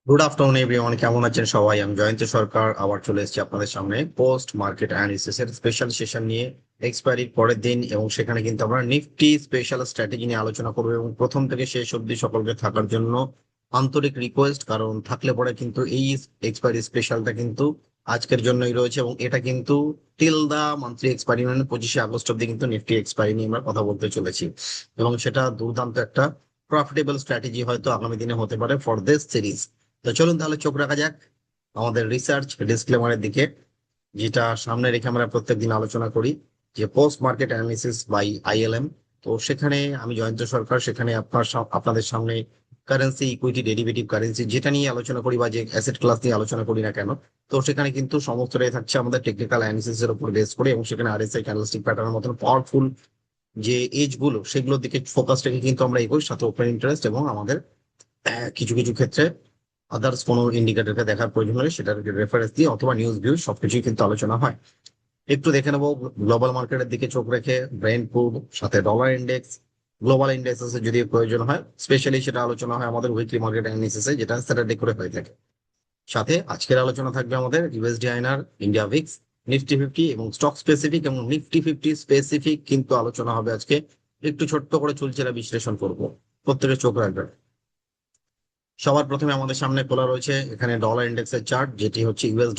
Good afternoon everyone, কেমন আছেন সবাই? আমি জয়ন্ত সরকার আবার চলে এসেছি আপনাদের সামনে পোস্ট মার্কেট অ্যানালিসিস এর স্পেশাল সেশন নিয়ে। এক্সপায়ারির পরের দিন এবং সেখানে কিন্তু আমরা নিফটি স্পেশাল স্ট্র্যাটেজি নিয়ে আলোচনা করবো এবং প্রথম থেকে শেষ অবধি সকলকে থাকার জন্য আন্তরিক রিকোয়েস্ট, কারণ থাকলে পরে কিন্তু এই এক্সপায়ারি স্পেশালটা কিন্তু আজকের জন্যই রয়েছে এবং এটা কিন্তু টিল দা মান্থলি এক্সপায়ারি মানে 25শে আগস্ট অব্দি কিন্তু নিফটি এক্সপায়ারি নিয়ে আমরা কথা বলতে চলেছি এবং সেটা দুর্দান্ত একটা প্রফিটেবল স্ট্র্যাটেজি হয়তো আগামী দিনে হতে পারে ফর দিস সিরিজ। তো চলুন তাহলে চোখ রাখা যাক আমাদের রিসার্চ ডিসক্লেমারের দিকে, যেটা সামনে রেখে আমরা প্রত্যেকদিন আলোচনা করি, যে পোস্ট মার্কেট অ্যানালিসিস বাই আইএলএম। তো সেখানে আমি জয়ন্ত সরকার, সেখানে আপনাদের সামনে কারেন্সি, ইকুইটি, ডেরিভেটিভ কারেন্সি যেটা নিয়ে আলোচনা করি বা যে অ্যাসেট ক্লাস নিয়ে আলোচনা করি না কেন, তো সেখানে কিন্তু সমস্তটাই থাকছে আমাদের টেকনিক্যাল অ্যানালিসিস এর উপর বেস করে এবং সেখানে আরএসআই ক্যান্ডেলস্টিক প্যাটার্নের মতন পাওয়ারফুল যে এজ গুলো সেগুলোর দিকে ফোকাস রেখে কিন্তু আমরা এগোই, সাথে ওপেন ইন্টারেস্ট এবং আমাদের কিছু কিছু ক্ষেত্রে আদার্স কোনো ইন্ডিকেটরকে দেখার প্রয়োজন হলে সেটার রেফারেন্স দিয়ে অথবা নিউজ ভিউ সবকিছুই কিন্তু আলোচনা হয়। একটু দেখে নেবো গ্লোবাল মার্কেটের দিকে চোখ রেখে ব্রেন্ট ক্রুড সাথে ডলার ইন্ডেক্স, গ্লোবাল ইন্ডেক্সেস যদি প্রয়োজন হয় স্পেশালি সেটা আলোচনা হয় আমাদের উইকলি মার্কেট অ্যানালিসিসে, যেটা স্যাটারডে করে হয়ে থাকে। সাথে আজকের আলোচনা থাকবে আমাদের USD INR, India Vicks, Nifty fifty এবং স্টক স্পেসিফিক এবং নিফটি ফিফটি স্পেসিফিক কিন্তু আলোচনা হবে আজকে। একটু ছোট্ট করে চুলচেরা বিশ্লেষণ করব, প্রত্যেকের চোখ রাখবেন। সবার প্রথমে আমাদের সামনে খোলা রয়েছে এখানে ডলার ইন্ডেক্সের চার্ট, যেটি হচ্ছে ইউএস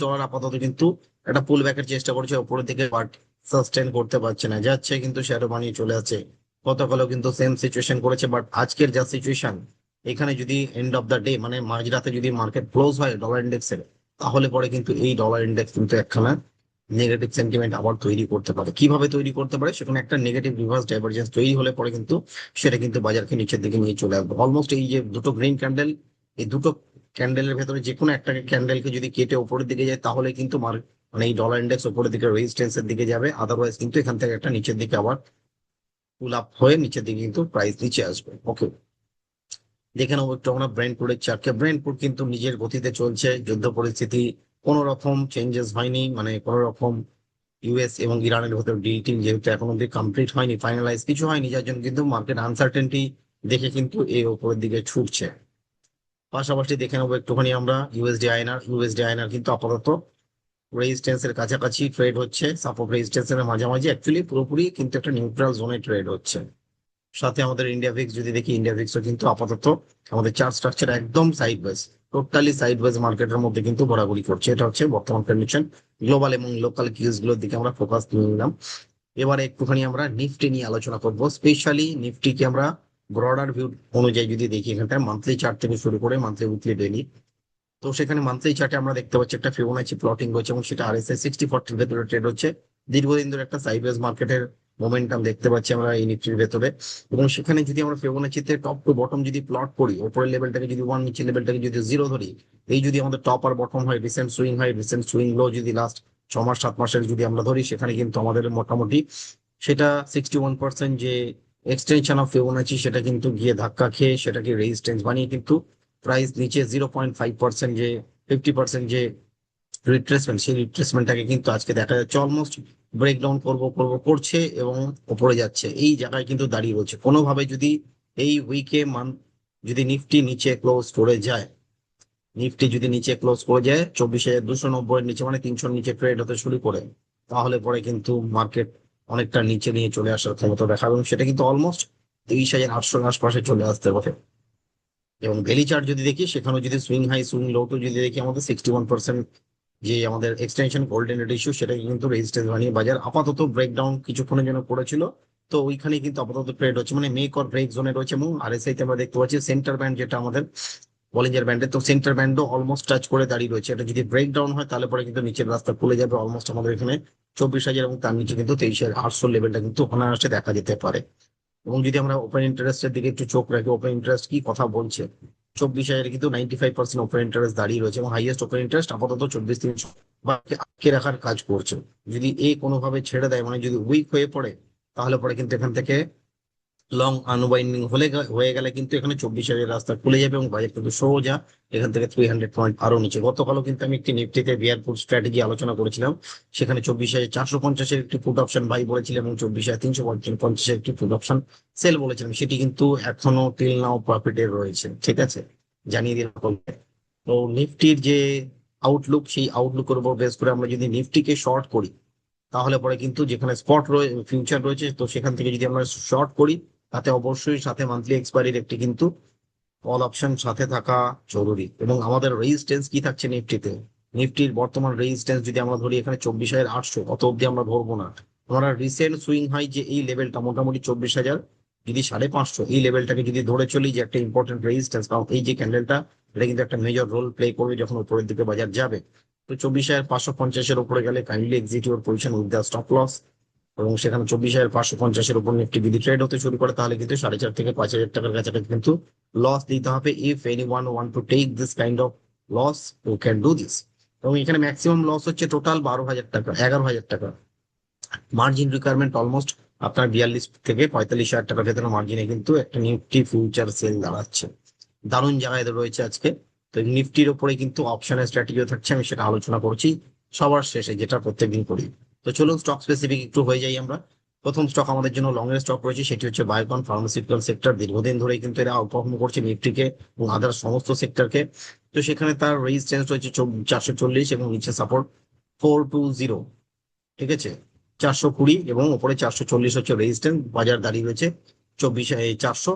ডলার আপাতত কিন্তু একটা পুল ব্যাকের চেষ্টা করছে উপরের দিকে, বাট সাস্টেন করতে পারছে না, যাচ্ছে কিন্তু শ্যাডো বানিয়ে চলে আছে। গতকালও কিন্তু সেম সিচুয়েশন করেছে, বাট আজকের যা সিচুয়েশন, এখানে যদি এন্ড অফ দ্য ডে মানে মাঝরাতে যদি মার্কেট ক্লোজ হয় ডলার ইন্ডেক্সের, তাহলে পরে কিন্তু এই ডলার ইন্ডেক্স কিন্তু একখানা নেগেটিভ সেন্টিমেন্ট আবার তৈরি করতে পারে। কিভাবে তৈরি করতে পারে? সেখানে একটা নেগেটিভ রিভার্স ডাইভারজেন্স তৈরি হলে পরে কিন্তু সেটা কিন্তু বাজারকে নিচের দিকে নিয়ে চলে আসবে। অলমোস্ট এই যে দুটো গ্রিন ক্যান্ডেল, এই দুটো ক্যান্ডেলের ভেতরে যে কোনো একটা ক্যান্ডেলকে যদি কেটে উপরের দিকে যায়, তাহলে কিন্তু মানে এই ডলার ইন্ডেক্স উপরের দিকে রেজিস্ট্যান্স এর দিকে যাবে, আদারওয়াইজ কিন্তু এখান থেকে একটা নিচের দিকে আবার পুল আপ হয়ে নিচের দিকে কিন্তু প্রাইস নিচে আসবে। ওকে, দেখে নেবো একটু আমরা ব্রেন্টফুডের চার্টকে। ব্রেন্টফুড কিন্তু নিজের গতিতে চলছে, যুদ্ধ পরিস্থিতি কোনো রকম চেঞ্জেস হয়নি, মানে কোনো রকম ইউএস এবং ইরানের ভেতর ডিল যেহেতু এখন অব্দি কমপ্লিট হয়নি, ফাইনালাইজ কিছু হয়নি, যার জন্য কিন্তু মার্কেট আনসার্টেনটি দেখে কিন্তু এই উপরের দিকে ছুটছে। পাশাপাশি দেখে নেবো একটুখানি আমরা ইউএসডি আইএনআর কিন্তু আপাতত রেজিস্ট্যান্স এর কাছাকাছি ট্রেড হচ্ছে, সাপোর্ট রেজিস্ট্যান্স এর মাঝামাঝি, অ্যাকচুয়ালি পুরোপুরি কিন্তু একটা নিউট্রাল জোনে ট্রেড হচ্ছে। সাথে আমাদের ইন্ডিয়া ভিক্স যদি দেখি, ইন্ডিয়া ভিক্সও কিন্তু আপাতত আমাদের চার্ট স্ট্রাকচার একদম sideways, totally sideways মার্কেটের মধ্যে কিন্তু ঘোরাঘুরি করছে। এটা হচ্ছে বর্তমান কন্ডিশন। গ্লোবাল এবং লোকাল কিউজ গুলোর দিকে আমরা ফোকাস নিয়ে নিলাম। এবারে একটুখানি আমরা নিফটি নিয়ে আলোচনা করব, স্পেশালি নিফটিকে আমরা ব্রডার ভিউ অনুযায়ী যদি দেখি, এখানটায় মান্থলি চার্ট থেকে শুরু করে মান্থলি, উইকলি, ডেইলি। তো সেখানে মান্থলি চার্টে আমরা দেখতে পাচ্ছি একটা ফিবোনাচি প্লটিং রয়েছে এবং সেটা আরএসআই 60-40 ভেতরে ট্রেড হচ্ছে। দীর্ঘদিন ধরে একটা সাইডওয়েজ মার্কেটের মোমেন্টাম দেখতে পাচ্ছি আমরা এই নিফটির ভেতরে। এবং সেখানে যদি আমরা ফিবোনাচিতে টপ টু বটম যদি প্লট করি, উপরের লেভেলটাকে যদি 1, নিচের লেভেলটাকে যদি 0 ধরি, এই যদি আমাদের টপ আর বটম হয়, রিসেন্ট সুইং লো যদি লাস্ট 6 মাস 7 মাসের যদি আমরা ধরি, সেখানে কিন্তু আমাদের মোটামুটি সেটা 61% যে এক্সটেনশন অফ ফিবোনাচি, সেটা কিন্তু গিয়ে ধাক্কা খেয়ে সেটাকে রেজিস্ট্যান্স বানিয়ে কিন্তু প্রাইস নিচে 0.5% যে 50% যে রিট্রেসমেন্ট, সেই রিট্রেসমেন্টটাকে কিন্তু আজকে দেখা যাচ্ছে অলমোস্ট ব্রেকডাউন করছে এবং উপরে যাচ্ছে, এই জায়গায় কিন্তু দাঁড়িয়ে রয়েছে। কোনোভাবে যদি এই উইকে যদি নিফটি নিচে ক্লোজ করে যায়, নিফটি যদি নিচে ক্লোজ করে যায় 24,290 এর নিচে, মানে 300 নিচে ট্রেড হতে শুরু করে, তাহলে পরে কিন্তু মার্কেট অনেকটা নিচে নিয়ে চলে আসার ক্ষমতা দেখাবে এবং সেটা কিন্তু অলমোস্ট 23,800 আশপাশে চলে আসতে পারে। এবং ডেলি চার্ট যদি দেখি, সেখানেও যদি সুইং হাই সুইং লো টু যদি দেখি, আমাদের 61% যে আমাদের এক্সটেনশন গোল্ডেন রেডিশিও, সেটাকে কিন্তু রেজিস্ট্যান্স বানিয়ে বাজার আপাতত ব্রেকডাউন কিছুক্ষণের জন্য করেছিল। তো ওইখানে কিন্তু আপাতত ট্রেড হচ্ছে, মানে মেক অর ব্রেক জোনে রয়েছে। এবং আরএসআই তে আমরা দেখতে পাচ্ছি সেন্টার ব্যান্ড, যেটা আমাদের বলিঞ্জার ব্যান্ডে, তো সেন্টার ব্যান্ডও অলমোস্ট টাচ করে দাঁড়িয়ে রয়েছে। এটা যদি ব্রেক ডাউন হয়, তাহলে পরে কিন্তু নিচের রাস্তা খুলে যাবে অলমোস্ট আমাদের এখানে 24,000 এবং তার নিচে কিন্তু 23,800 লেভেলটা কিন্তু অনায়াসে দেখা যেতে পারে। এবং যদি আমরা ওপেন ইন্টারেস্টের দিকে একটু চোখ রাখি, ওপেন ইন্টারেস্ট কি কথা বলছে, 24,000 কিন্তু 95% ওপেন ইন্টারেস্ট দাঁড়িয়ে রয়েছে এবং হাইয়েস্ট ওপেন ইন্টারেস্ট আপাতত 24,300 বা আটকে রাখার কাজ করছে। যদি কোনোভাবে ছেড়ে দেয়, মানে যদি উইক হয়ে পড়ে, তাহলে পরে কিন্তু এখান থেকে লং আনওয়াইন্ডিং হয়ে গেলে কিন্তু এখানে 24,000 রাস্তা খুলে যাবে এবং বাজেট কিন্তু সোজা এখান থেকে 300 পয়েন্ট আরো নিচে। গতকালও কিন্তু আমি একটি নিফটিতে বিয়ার পুট স্ট্র্যাটেজি আলোচনা করেছিলাম, সেখানে 24,450-এর একটি পুট অপশন বাই বলেছিলাম এবং 24,350-এর একটি পুট অপশন সেল বলেছিলাম, সেটি কিন্তু এখনো টিল নাও প্রফিটের রয়েছে। ঠিক আছে, জানিয়ে দিলাম আপনাকে। তো নিফটির যে আউটলুক, সেই আউটলুকের উপর বেস করে আমরা যদি নিফটিকে শর্ট করি, তাহলে পরে কিন্তু যেখানে স্পট ফিউচার রয়েছে, তো সেখান থেকে যদি আমরা শর্ট করি, তাতে অবশ্যই সাথে মান্থলি এক্সপায়ারির একটি কিন্তু অল অপশন সাথে থাকা জরুরি। এবং আমাদের রেজিস্ট্যান্স কি থাকছে নিফটিতে, নিফটির বর্তমান রেজিস্ট্যান্স যদি আমরা ধরি এখানে 24,800, অত অব্দি আমরা ধরবো না। আমরা রিসেন্ট সুইং হয় যে এই লেভেলটা মোটামুটি 24,000 যদি 550, এই লেভেলটাকে যদি ধরে চলি যে একটা ইম্পর্টেন্ট রেজিস্ট্যান্স, কারণ এই যে ক্যান্ডেলটা, এটা কিন্তু একটা মেজর রোল প্লে করবে যখন উপরের দিকে বাজার যাবে। তো 24,550-এর উপরে গেলে kindly exit your position with the stop loss. এবং সেখানে 24,550-এর উপর নিফটি যদি ট্রেড হতে শুরু করে, তাহলে কিন্তু 4,500 থেকে 5,000 টাকার কাছাকাছি কিন্তু লস দিতে হবে। If anyone want to take this kind of loss, you can do this. এবং এখানে ম্যাক্সিমাম লস হচ্ছে টোটাল 12,000 টাকা, 11,000 টাকা। মার্জিন রিকোয়ারমেন্ট অলমোস্ট আপনার 42 থেকে 45,000 টাকার ভেতরে মার্জিনে কিন্তু একটা নিফটি ফিউচার সেল দাঁড়াচ্ছে। দারুণ জায়গায় রয়েছে আজকে। তো নিফটির উপরে কিন্তু অপশনের স্ট্র্যাটেজিও থাকছে, আমি সেটা আলোচনা করছি সবার শেষে, যেটা প্রত্যেকদিন করি। তো চলুন স্টক স্পেসিফিক একটু হয়ে যাই আমরা। প্রথম স্টক আমাদের জন্য লং এর স্টক রয়েছে, সেটি হচ্ছে বায়োকন ফার্মাসিউটিক্যাল সেক্টর। দীর্ঘদিন ধরেই কিন্তু এরা আউটপারফর্ম করছে নিফটিকে এবং আদার সমস্ত সেক্টরকে। তো সেখানে তার রেজিস্ট্যান্স রয়েছে 440 এবং নিচে সাপোর্ট 420। ঠিক আছে, 420 এবং উপরে 440 হচ্ছে রেজিস্ট্যান্স। বাজার দাঁড়িয়ে রয়েছে 400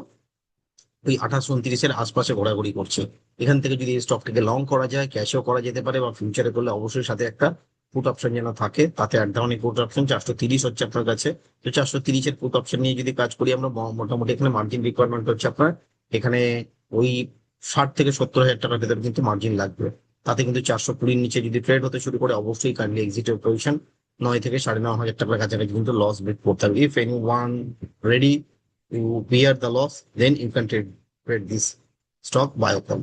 ওই 28-29-এর আশপাশে ঘোরাঘুরি করছে। এখান থেকে যদি এই স্টকটাকে লং করা যায়, ক্যাশেও করা যেতে পারে, বা ফিউচারে করলে অবশ্যই সাথে একটা পুট অপশন যেন থাকে। তাতে এক ধরনের পুট অপশন 430 হচ্ছে আপনার কাছে। তো 430-এর পুট অপশন নিয়ে যদি কাজ করি আমরা, মোটামুটি এখানে মার্জিন রিকোয়ারমেন্ট হচ্ছে আপনার এখানে ওই 60,000 থেকে 70,000 টাকার ভেতরে কিন্তু মার্জিন লাগবে। তাতে কিন্তু 420-এর নিচে যদি ট্রেড হতে শুরু করে, অবশ্যই কাইন্ডলি এক্সিটের পজিশন 9 থেকে 9,500 টাকার কাছাকাছি কিন্তু লস ব্রেক করতে হবে। If anyone ready to bear the loss, then you can trade this stock Biocon.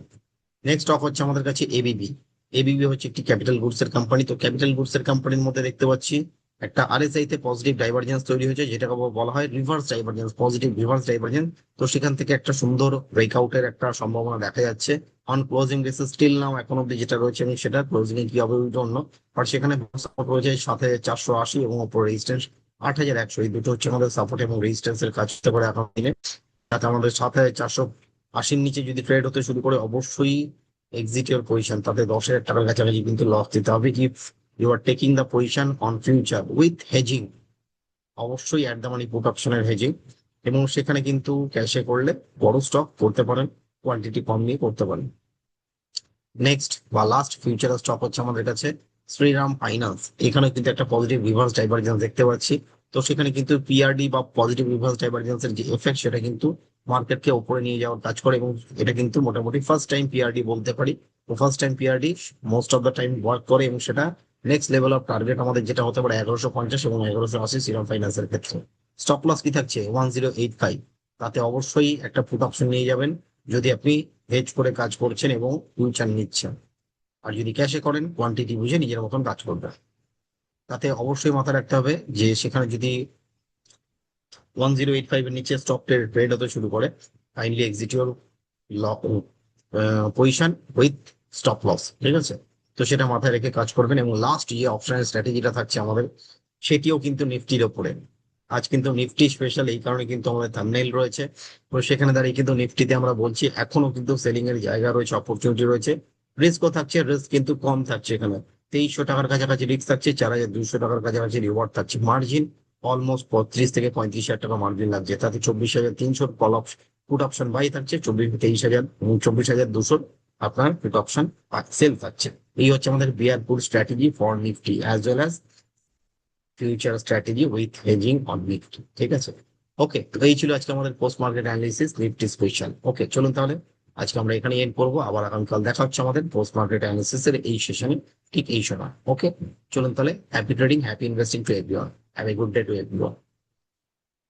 Next stock হচ্ছে আমাদের কাছে এবিবি। এবিবি হচ্ছে একটি ক্যাপিটাল গুডস এর কোম্পানি। তো ক্যাপিটাল গুডস এর কোম্পানির মধ্যে দেখতে পাচ্ছি একটা আরএসআই তে পজিটিভ ডাইভারজেন্স তৈরি হয়েছে, যেটাকে বলা হয় reverse divergence, positive reverse divergence. তো সেখান থেকে একটা সুন্দর ব্রেকআউটের একটা সম্ভাবনা দেখা যাচ্ছে। On closing basis still now এখন অব্দি যেটা রয়েছে, এবং সেটা ক্লোজিং এ কি হবে অন্য। আর সেখানে সাপোর্ট রয়েছে সাথে 480 এবং উপর রেজিস্ট্যান্স 8,100। এই দুটো হচ্ছে আমাদের সাপোর্ট এবং রেজিস্ট্যান্স এর কাজ করতে পারে আগামী দিনে। যাতে আমাদের সাথে 480-র নিচে যদি ট্রেড হতে শুরু করে, অবশ্যই এক্সিট ইউর পজিশন, তাতে 10,000 টাকার কাছাকাছি কিন্তু লস দিতে হবে। If you are taking the position on future with hedging, অবশ্যই অ্যাট দ্য মানি পুট অপশনের হেজিং। এবং সেখানে কিন্তু ক্যাশে করলে বড় স্টক করতে পারেন, কোয়ান্টিটি কম নিয়ে করতে পারেন। নেক্সট বা লাস্ট ফিউচার স্টক হচ্ছে আমাদের কাছে শ্রীরাম ফাইন্যান্স। এখানে কিন্তু একটা পজিটিভ রিভার্স ডাইভারজেন্স দেখতে পাচ্ছি। তো সেখানে কিন্তু পিআরডি বা পজিটিভ রিভার্স ডাইভারজেন্সের যে এফেক্ট, সেটা কিন্তু মার্কেটকে উপরে নিয়ে যাওয়ার কাজ করে। এবং এটা কিন্তু মোটামুটি ফার্স্ট টাইম পিআরডি বলতে পারি। তো first time PRD most of the time work করে, এবং সেটা নেক্সট লেভেল অফ টার্গেট আমাদের যেটা হতে পারে 1150 এবং 1180 শ্রীরাম ফাইন্যান্সের ক্ষেত্রে। স্টপ লস কি থাকছে 1085। তাতে অবশ্যই একটা পুট অপশন নিয়ে যাবেন যদি আপনি হেজ করে কাজ করছেন এবং ফিউচার নিচ্ছেন। আর যদি ক্যাশে করেন, কোয়ান্টিটি বুঝে নিজের মতন কাজ করবে। তাতে অবশ্যই মাথায় রাখতে হবে যে সেখানে যদি 1085 এর নিচে স্টক ট্রেড হতে শুরু করে, kindly exit your position with stop loss. ঠিক আছে, তো সেটা মাথায় রেখে কাজ করবেন। এবং লাস্ট যে অপশনের স্ট্র্যাটেজিটা থাকছে আমাদের, সেটিও কিন্তু নিফটির ওপরে। আজ কিন্তু নিফটি স্পেশাল এই কারণে কিন্তু আমাদের থাম্বনেইল রয়েছে। তো সেখানে দাঁড়িয়ে কিন্তু নিফটিতে আমরা বলছি এখনো কিন্তু সেলিং এর জায়গা রয়েছে, অপরচুনিটি রয়েছে। রিস্কও থাকছে, রিস্ক কিন্তু কম থাকছে এখানে। 2300 টাকার কাছাকাছি রিস্ক থাকছে, 4,200 টাকার কাছাকাছি রিওয়ার্ড থাকছে। মার্জিন অলমোস্ট 35 থেকে 35,000 টাকা মার্জিন লাগছে। তাতে 24,300 call option put option buy থাকছে, 23,000 এবং 24,200 আপনার পুট অপশন সেল থাকছে। এই হচ্ছে আমাদের bear put strategy for Nifty as well as future strategy with hedging on Nifty. ঠিক আছে, ওকে। তো এই ছিল আজকে আমাদের post market analysis Nifty special. Okay, চলুন তাহলে আজকে আমরা এখানে এন্ড করবো। আবার আগামীকাল দেখা হচ্ছে আমাদের পোস্ট মার্কেট অ্যানালিসিস এর এই সেশনে, ঠিক এই সময়। ওকে, চলুন তাহলে। Happy trading, happy investing to everyone. Have a good day to everyone.